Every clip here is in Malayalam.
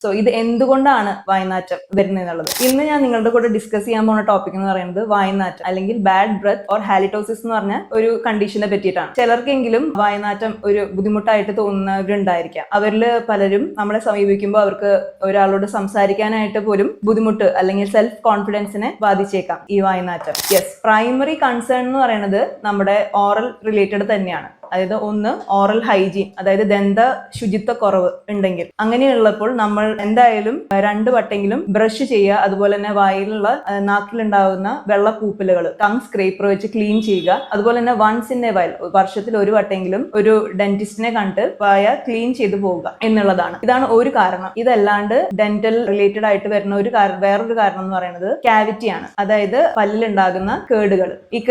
സോ ഇത് എന്തുകൊണ്ടാണ് വായ്നാറ്റം വരുന്നത് എന്നുള്ളത് ഇന്ന് ഞാൻ നിങ്ങളുടെ കൂടെ ഡിസ്കസ് ചെയ്യാൻ പോകുന്ന ടോപ്പിക് എന്ന് പറയുന്നത് വായ്നാറ്റം അല്ലെങ്കിൽ ബാഡ് ബ്രെത്ത് ഓർ ഹാലിറ്റോസിസ് എന്ന് പറഞ്ഞ ഒരു കണ്ടീഷനെ പറ്റിയിട്ടാണ്. ചിലർക്കെങ്കിലും വായ്നാറ്റം ഒരു ബുദ്ധിമുട്ടായിട്ട് തോന്നുന്നവരുണ്ടായിരിക്കാം. അവരിൽ പലരും നമ്മളെ സമീപിക്കുമ്പോൾ അവർക്ക് ഒരാളോട് സംസാരിക്കാനായിട്ട് പോലും ബുദ്ധിമുട്ട് അല്ലെങ്കിൽ സെൽഫ് കോൺഫിഡൻസിനെ ബാധിച്ചേക്കാം ഈ വായ്നാറ്റം. യെസ്, പ്രൈമറി കൺസേൺ എന്ന് പറയുന്നത് നമ്മുടെ ഓറൽ റിലേറ്റഡ് തന്നെയാണ്. അതായത് ഒന്ന് ഓറൽ ഹൈജീൻ, അതായത് ദന്ത ശുചിത്വ കുറവ് ഉണ്ടെങ്കിൽ അങ്ങനെയുള്ളപ്പോൾ നമ്മൾ എന്തായാലും 2 വട്ടെങ്കിലും ബ്രഷ് ചെയ്യുക. അതുപോലെ തന്നെ വായിലുള്ള നാക്കിലുണ്ടാവുന്ന വെള്ളപ്പൂപ്പലുകൾ ടങ് സ്ക്രേപ്പർ വെച്ച് ക്ലീൻ ചെയ്യുക. അതുപോലെ തന്നെ വൺസ് ഇൻ എ വൈൽ, വർഷത്തിൽ 1 വട്ടെങ്കിലും ഒരു ഡെന്റിസ്റ്റിനെ കണ്ട് വായ ക്ലീൻ ചെയ്തു പോവുക എന്നുള്ളതാണ്. ഇതാണ് ഒരു കാരണം. ഇതല്ലാണ്ട് ഡെന്റൽ റിലേറ്റഡ് ആയിട്ട് വരുന്ന വേറൊരു കാരണം എന്ന് പറയുന്നത് ക്യാവിറ്റിയാണ്. അതായത് പല്ലിലുണ്ടാകുന്ന കേടുകൾ. ഈ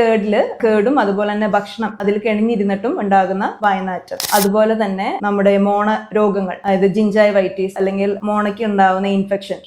കേടും അതുപോലെ തന്നെ ഭക്ഷണം അതിൽ കെണിഞ്ഞിരുന്നിട്ടും ഉണ്ടാകുന്ന വായ്നാറ്റം. അതുപോലെ തന്നെ നമ്മുടെ മോണ രോഗങ്ങൾ, അതായത് ജിഞ്ചൈവൈറ്റിസ് അല്ലെങ്കിൽ മോണയ്ക്ക് ഉണ്ടാകുന്ന ഇൻഫെക്ഷൻ,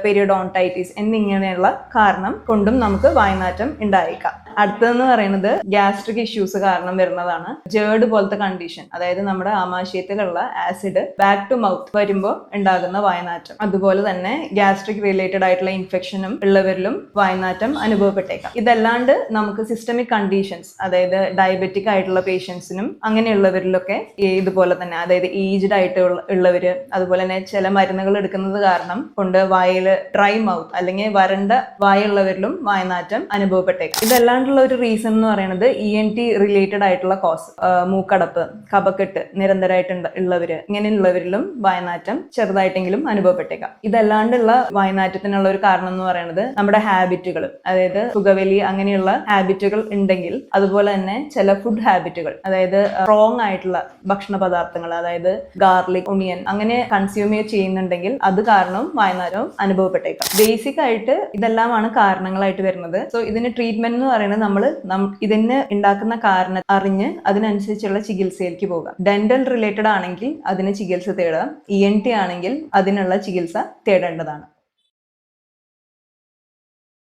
പെരിയോഡോൺടൈറ്റിസ് എന്നിങ്ങനെയുള്ള കാരണം കൊണ്ടും നമുക്ക് വായ്നാറ്റം ഉണ്ടായേക്കാം. അടുത്തതെന്ന് പറയുന്നത് ഗ്യാസ്ട്രിക് ഇഷ്യൂസ് കാരണം വരുന്നതാണ്. ജേർഡ് പോലത്തെ കണ്ടീഷൻ, അതായത് നമ്മുടെ ആമാശയത്തിലുള്ള ആസിഡ് ബാക്ക് ടു മൗത്ത് വരുമ്പോൾ ഉണ്ടാകുന്ന വായ്നാറ്റം. അതുപോലെ തന്നെ ഗ്യാസ്ട്രിക് റിലേറ്റഡ് ആയിട്ടുള്ള ഇൻഫെക്ഷനും ഉള്ളവരിലും വായ്നാറ്റം അനുഭവപ്പെട്ടേക്കാം. ഇതല്ലാണ്ട് നമുക്ക് സിസ്റ്റമിക് കണ്ടീഷൻസ്, അതായത് ഡയബറ്റിക് ആയിട്ടുള്ള പേഷ്യൻസിനും അങ്ങനെയുള്ളവരിലൊക്കെ ഇതുപോലെ തന്നെ, അതായത് ഏജ്ഡ് ആയിട്ട് ഉള്ളവര്, അതുപോലെ തന്നെ ചില മരുന്നുകൾ എടുക്കുന്നത് കാരണം കൊണ്ട് വായിൽ ഡ്രൈ മൗത്ത് അല്ലെങ്കിൽ വരണ്ട വായുള്ളവരിലും വായ്നാറ്റം അനുഭവപ്പെട്ടേക്കാം. ഇതല്ലാണ്ടുള്ള ഒരു റീസൺ എന്ന് പറയുന്നത് ENT റിലേറ്റഡ് ആയിട്ടുള്ള കോസ്, മൂക്കടപ്പ്, കഫക്കെട്ട് നിരന്തരമായിട്ട് ഉള്ളവര്, ഇങ്ങനെയുള്ളവരിലും വായ്നാറ്റം ചെറുതായിട്ടെങ്കിലും അനുഭവപ്പെട്ടേക്കാം. ഇതല്ലാണ്ടുള്ള വായ്നാറ്റത്തിനുള്ള ഒരു കാരണം എന്ന് പറയുന്നത് നമ്മുടെ ഹാബിറ്റുകൾ, അതായത് പുകവലി അങ്ങനെയുള്ള ഹാബിറ്റുകൾ ഉണ്ടെങ്കിൽ, അതുപോലെ തന്നെ ചില ഫുഡ് ഹാബിറ്റുകൾ, അതായത് സ്ട്രോങ് ആയിട്ടുള്ള ഭക്ഷണ പദാർത്ഥങ്ങൾ, അതായത് ഗാർലിക്, ഒണിയൻ അങ്ങനെ കൺസ്യൂം ചെയ്യുന്നുണ്ടെങ്കിൽ അത് കാരണം വായ്നാറ്റവും അനുഭവപ്പെട്ടേക്കാം. ബേസിക് ആയിട്ട് ഇതെല്ലാമാണ് കാരണങ്ങളായിട്ട് വരുന്നത്. സോ ഇതിന് ട്രീറ്റ്മെന്റ് എന്ന് പറയുന്നത് നമ്മൾ ഇതിന് ഉണ്ടാക്കുന്ന കാരണം അറിഞ്ഞ് അതിനനുസരിച്ചുള്ള ചികിത്സയിലേക്ക് പോകാം. ഡെന്റൽ റിലേറ്റഡ് ആണെങ്കിൽ അതിന് ചികിത്സ തേടാം. ENT ആണെങ്കിൽ അതിനുള്ള ചികിത്സ തേടേണ്ടതാണ്.